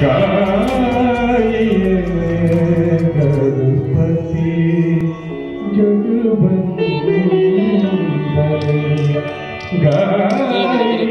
गाइए गणपति जगवंदन गाइए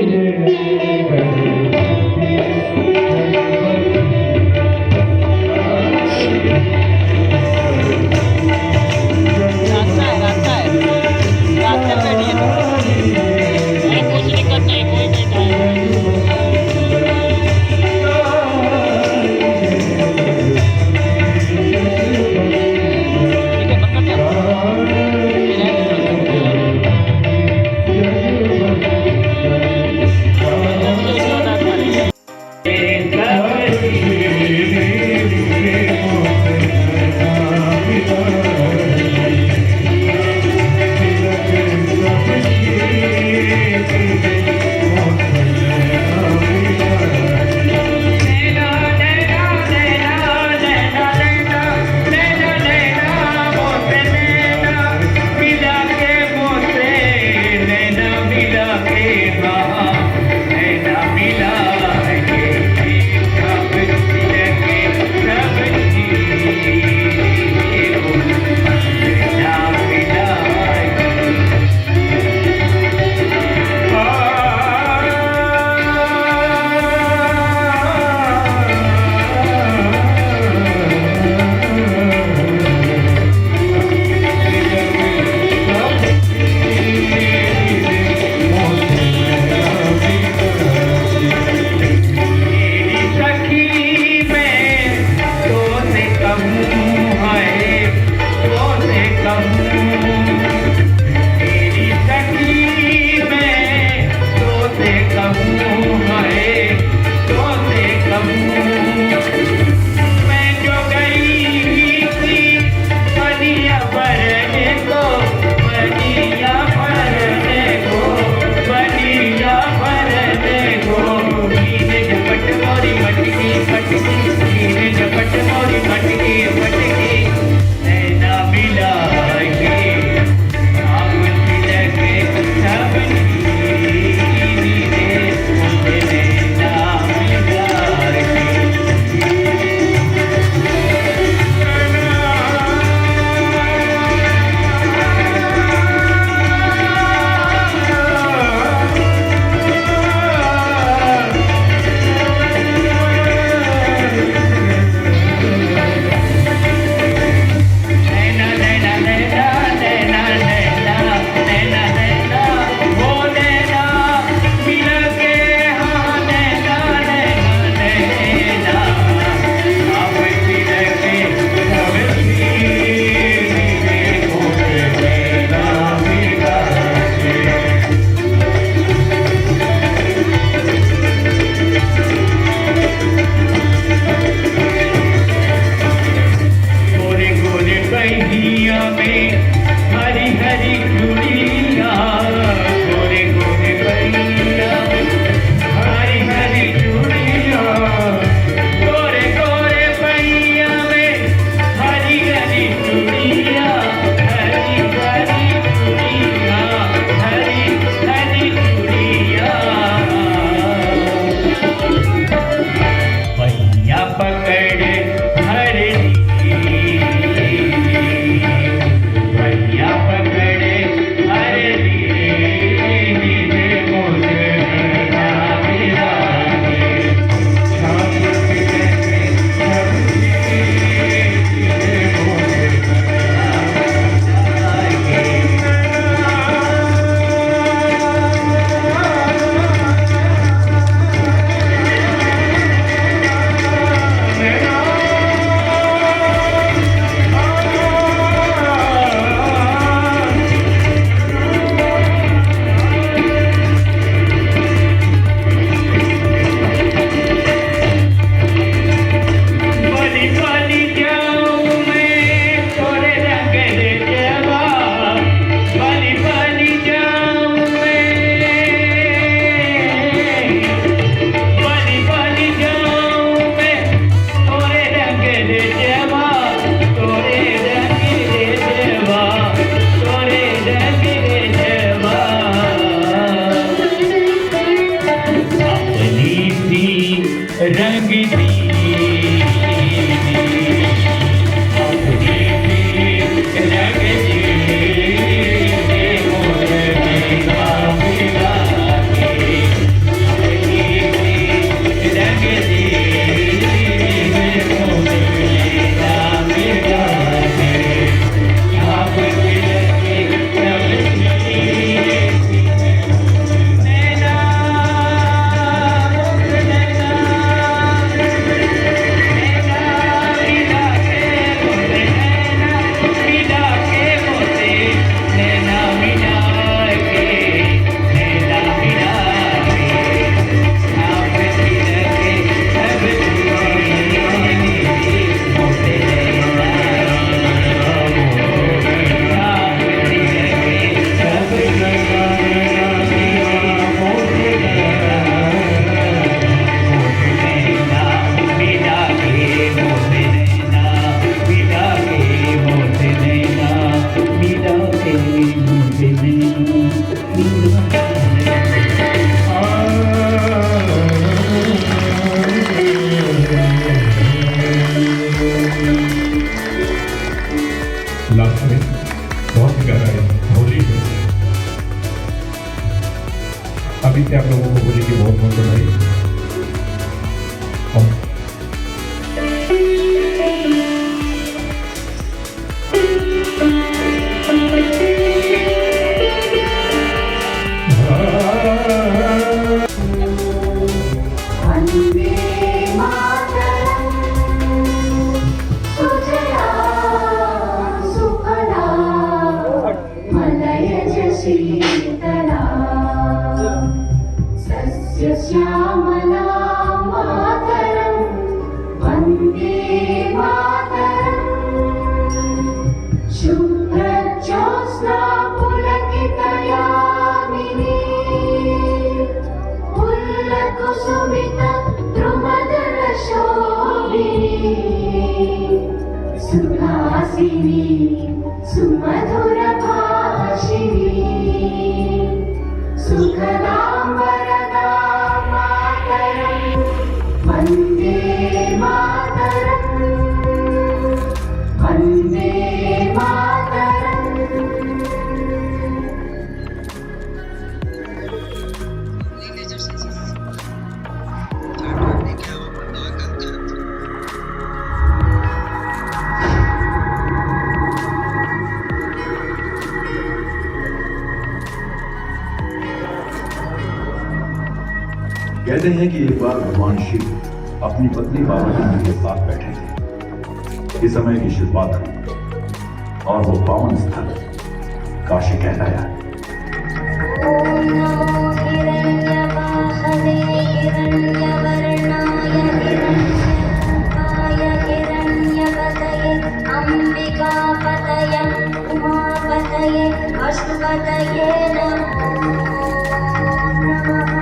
रंग दी भाषिणी सुमधुर भाषिणी सुखदां वरदां मातरं वन्दे मातरं वन्दे मातरम्। कहते हैं कि एक बार भगवान शिव अपनी पत्नी पार्वती के साथ बैठे थे। इस समय की शिव बात हुई और वो पावन स्थल काशी कहलाया। ॐ नमो हिरण्यवाहने हिरण्यवर्णाय हिरण्यरूपाय हिरण्यपतये अम्बिकापतये उमापतये पशुपतये नमो नमः।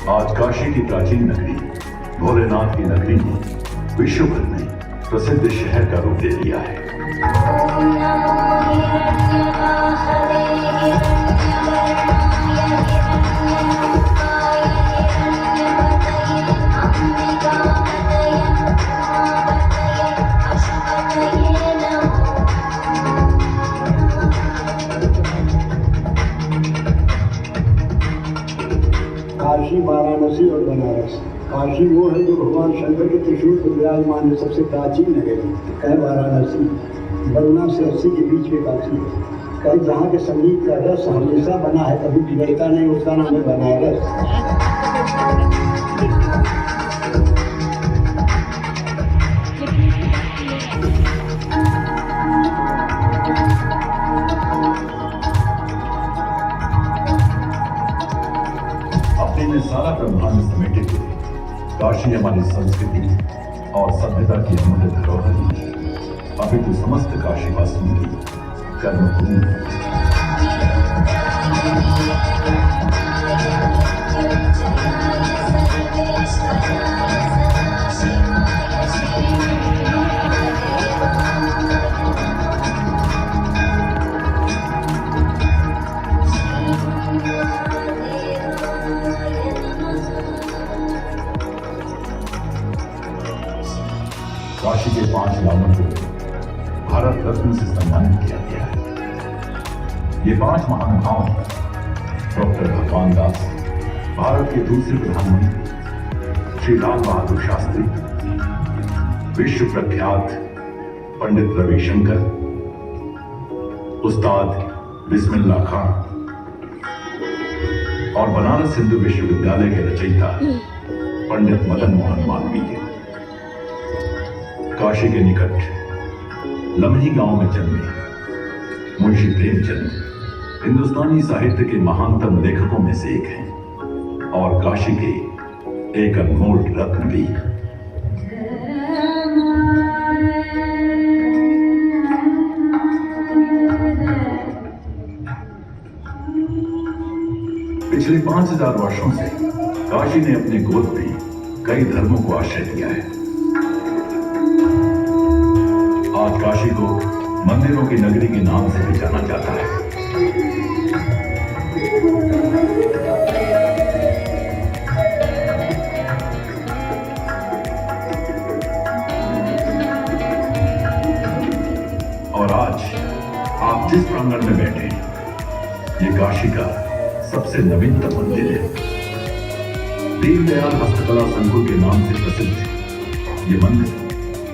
आज काशी की प्राचीन नगरी भोलेनाथ की नगरी ने विश्व भर में प्रसिद्ध शहर का रूप दे लिया है। ॐ नमो हिरण्यवाहने हिरण्यवर्णाय हिरण्यरूपाय हिरण्यपतये अम्बिकापतये उमापतये पशुपतये नमो काशी, वाराणसी और बनारस। काशी वो है जो भगवान शंकर के त्रिशूल पर विराजमान है, सबसे प्राचीन नगरी। कहे वाराणसी बरुणा से 80 के बीच में काशी है। कहे जहाँ के संगीत का रस हमेशा बना है, कभी बिगड़ता नहीं, उसका नाम है बनारस। अपने में सारा ब्रह्मांड समेटे हुए काशी हमारी संस्कृति और सभ्यता की अमूल्य धरोहर है। अभी तो समस्त काशीवासियों की कर्मभूमि है। काशी के 5 लालों को भारत रत्न से सम्मानित किया गया है। ये 5 महानुभाव हैं: डॉक्टर भगवान दास, भारत के दूसरे प्रधानमंत्री श्री लाल बहादुर शास्त्री, विश्व प्रख्यात पंडित रविशंकर, उस्ताद बिस्मिल्लाह खान और बनारस हिंदू विश्वविद्यालय के रचयिता पंडित मदन मोहन मालवीय। काशी के निकट लमही गांव में जन्मे मुंशी प्रेमचंद हिंदुस्तानी साहित्य के महानतम लेखकों में से एक हैं और काशी के एक अनमोल रत्न भी। पिछले 5000 वर्षों से काशी ने अपने गोद में कई धर्मों को आश्रय दिया है। आज काशी को मंदिरों की नगरी के नाम से भी जाना जाता है। और आज आप जिस प्रांगण में बैठे हैं, ये काशी का सबसे नवीनतम मंदिर है। दीनदयाल हस्तकला संकुल के नाम से प्रसिद्ध है। ये मंदिर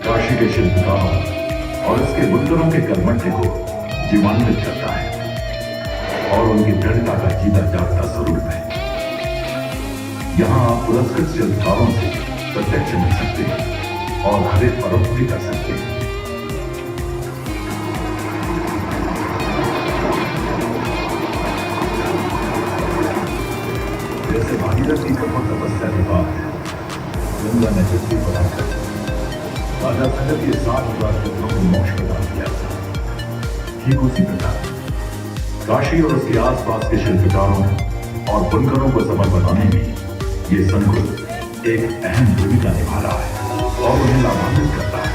काशी के शिल्पकारों और इसके बुनकरों के कर्मठ्य को जीवान्वित करता है और उनकी दृढ़ता का जीता जागता स्वरूप है। यहाँ आप पुरस्कृत शिल्पकारों से प्रत्यक्ष मिल सकते हैं और हरे परोक्ष भी कर सकते हैं। जैसे भागीरथ की कठोर तपस्या के बाद गंगा ने पृथ्वी पर आकर राजा जनक के 60,000 पुत्रों को मोक्ष प्रदान किया था। ठीक उसी प्रकार काशी और उसके आसपास के शिल्पकारों और बुनकरों को समझ बनाने में ये संकुल एक अहम भूमिका निभा रहा है और उन्हें लाभान्वित करता है।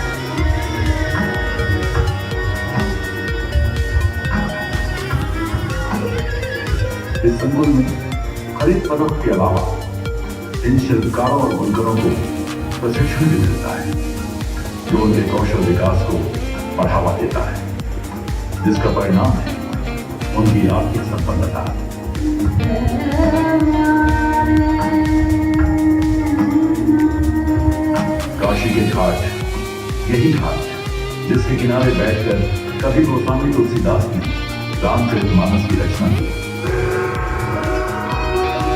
इस संकुल में खरीद फरोख्त के अलावा इन शिल्पकारों और बुनकरों को प्रशिक्षण भी मिलता है जो उनके कौशल विकास को बढ़ावा देता है, जिसका परिणाम है उनकी आर्थिक संपन्नता। काशी के घाट, यही घाट जिसके किनारे बैठकर कभी गोस्वामी तुलसीदास ने रामचरितमानस की रचना की।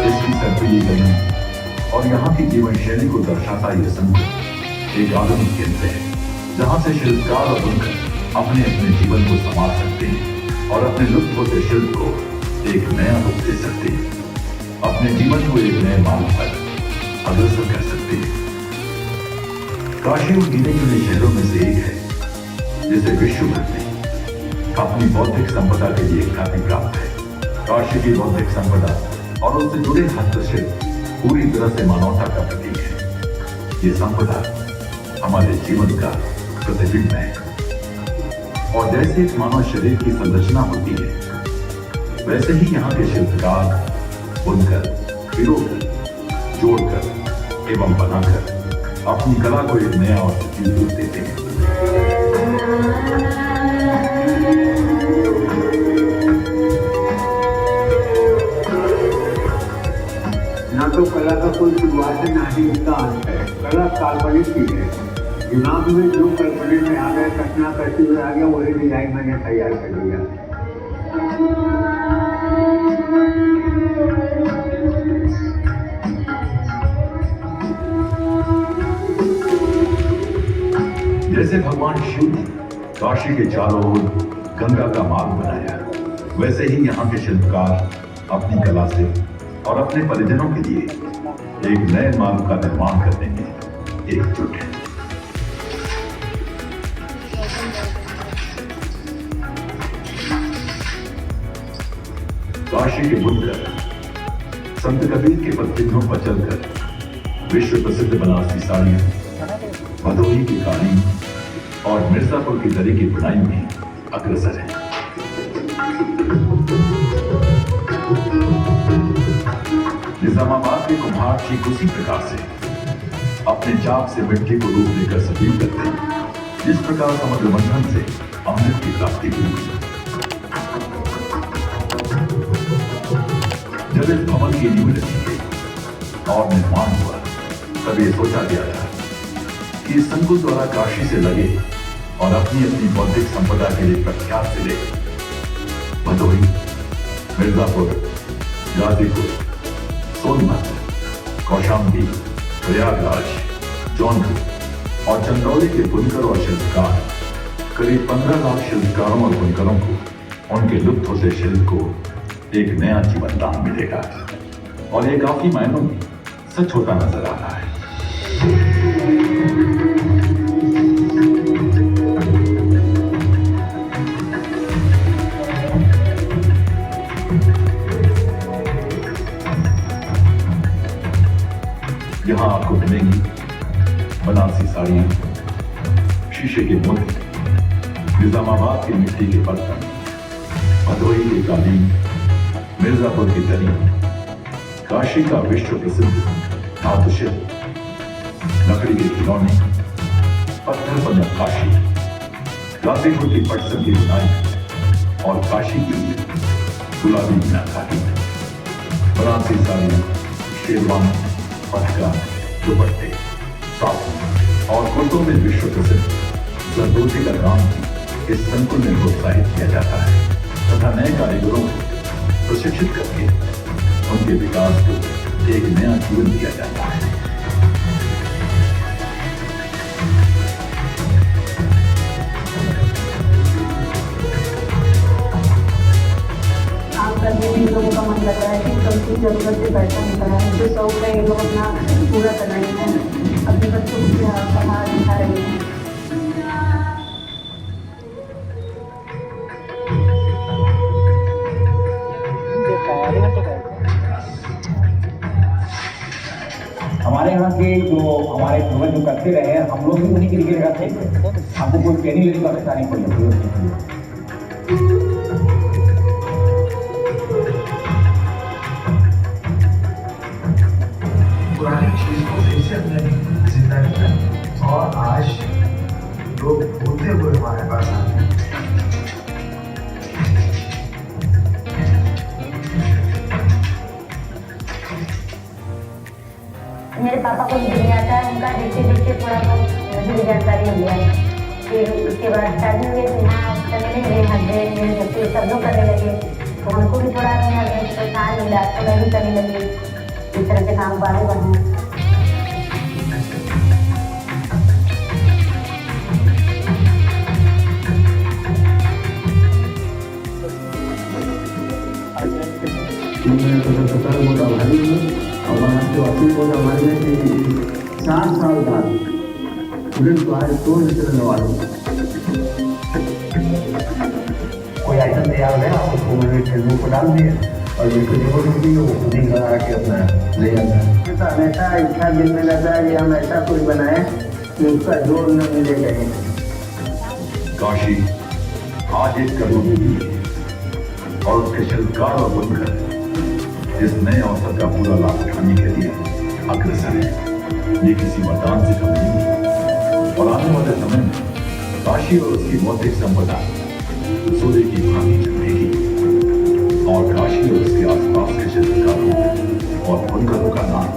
इसकी सर्पिली गली और यहाँ की जीवन शैली को दर्शाता यह संकुल एक आधुनिक केंद्र है जहाँ से शिल्पकार और बुनकर अपने अपने जीवन को संवार सकते हैं और अपने लुप्त होते शिल्प को एक नया रूप दे सकते हैं, अपने जीवन को एक नए मार्ग पर अग्रसर कर सकते हैं। काशी उन गिने चुने शहरों में से एक है जिसे विश्व भर में अपनी बौद्धिक संपदा के लिए ख्याति प्राप्त है। काशी की बौद्धिक संपदा और उससे जुड़े हस्तशिल्प पूरी तरह से मानवता का प्रतीक है। ये संपदा हमारे जीवन का प्रतिबिंब है और जैसे एक मानव शरीर की संरचना होती है वैसे ही यहाँ के शिल्पकार बुनकर, पिरोकर, जोड़कर एवं बनाकर अपनी कला को एक नया और सजीव रूप देते हैं। ना तो कला का कोई शुरुआत है ना ही उसका अंत है। कला काल्पनिक चीज है। दिमाग में जो कल्पने में आ गया, कल्पना करते हुए आ गया, वही डिजाइन मैंने तैयार कर दिया। जैसे भगवान शिव ने काशी के चारों ओर गंगा का मार्ग बनाया, वैसे ही यहाँ के शिल्पकार अपनी कला से और अपने परिजनों के लिए एक नए मार्ग का निर्माण करने में एकजुट है। काशी के बुनकर संत कबीर के पदचिन्हों पर चलकर विश्व प्रसिद्ध बनारसी साड़ियां, भदोही की कालीन और मिर्जापुर की दरी की बुनाई में अग्रसर है। निजामाबाद के कुम्हार ठीक उसी प्रकार से अपने चाक से मिट्टी को रूप देकर सजीव करते हैं जिस प्रकार समुद्र मंथन से अमृत की प्राप्ति हुई। जब इस भवन की नींव रखी गई और निर्माण हुआ तब ये सोचा गया था कि इस संकुल द्वारा काशी से लगे और अपनी अपनी बौद्धिक संपदा के लिए प्रख्यात जिले भदोही, मिर्जापुर, गाजीपुर, सोनभद्र, कौशाम्बी, प्रयागराज, जौनपुर और चंदौली के बुनकर और शिल्पकार करीब 15 लाख शिल्पकारों और बुनकरों को उनके लुप्त होते शिल्प को एक नया जीवन दान मिलेगा और ये काफी मायनों में सच होता नजर आ रहा है। यहाँ आपको मिलेंगी बनारसी साड़ियां, शीशे के मोती, निजामाबाद की मिट्टी के बर्तन, भदोही की कालीन, मिर्जापुर की दरी, काशी का विश्व प्रसिद्ध धातु शिल्प, लकड़ी के खिलौने, पत्थर पर नक्काशी, गाजीपुर की पटसन की बुनाई और काशी की गुलाबी मीनाकारी, बनारसी साड़ियां, शेरवानी, पटका, दुपट्टे, साफी और कुर्तों में विश्व प्रसिद्ध जरदोजी का काम इस संकुल में प्रोत्साहित किया जाता है तथा नए कारीगरों को प्रशिक्षित करके उनके विकास को एक नया जीवन दिया जाता है। काम करने में लोगों का मन लगा है कि सबकी जरूरत से पैसा निकला है, जो शौक है ये लोग अपना पूरा कर रहे हैं, अपने बच्चों को पढ़ा लिखा रहे हैं। हमारे यहाँ के जो हमारे पूर्वज जो करते रहे हैं, हम लोग भी उन्हीं के लिए करते हैं। हमको कोई ट्रेनिंग लेने की आवश्यकता नहीं पड़ी। इसे हमने जिंदा किया और आज लोग होते हुए हमारे पास आते हैं। मेरे पापा को भी दुनिया था, उनका देखते देखते थोड़ा बहुत मुझे भी जानकारी हो गया। फिर उसके बाद शादी हुई तो यहाँ चलने लगे, हस्बैंड मेरे बच्चे सब लोग करने लगे, तो उनको भी थोड़ा नया प्रोत्साहन मिला, तो मैं भी करने लगी। इस तरह से काम आगे बढ़ा। मैं तो 70 मोटा भाई हूँ और वहाँ से 80 मोटा मारने की 60 साल बाद पुलिस को आज तो चलने वालों कोई आइटम तैयार है आप उसको मैंने फेसबुक पर डाल दिया और जिनको जरूरत होती है वो खुद ही घर आके अपना ले जाता है। तो हमेशा इच्छा दिल में रहता है कि हम ऐसा कुछ बनाए कि उसका जोर न मिले कहीं। काशी आज एक करोड़ है और उसके शिल्पकार और बुनकर इस नए अवसर का पूरा लाभ उठाने के लिए अग्रसर है। ये किसी वरदान से कम नहीं है और आने वाले समय में काशी और उसकी बौद्धिक संपदा सूर्य की भांति चमकेगी और काशी और उसके आसपास के शिल्पकारों और बुनकरों का नाम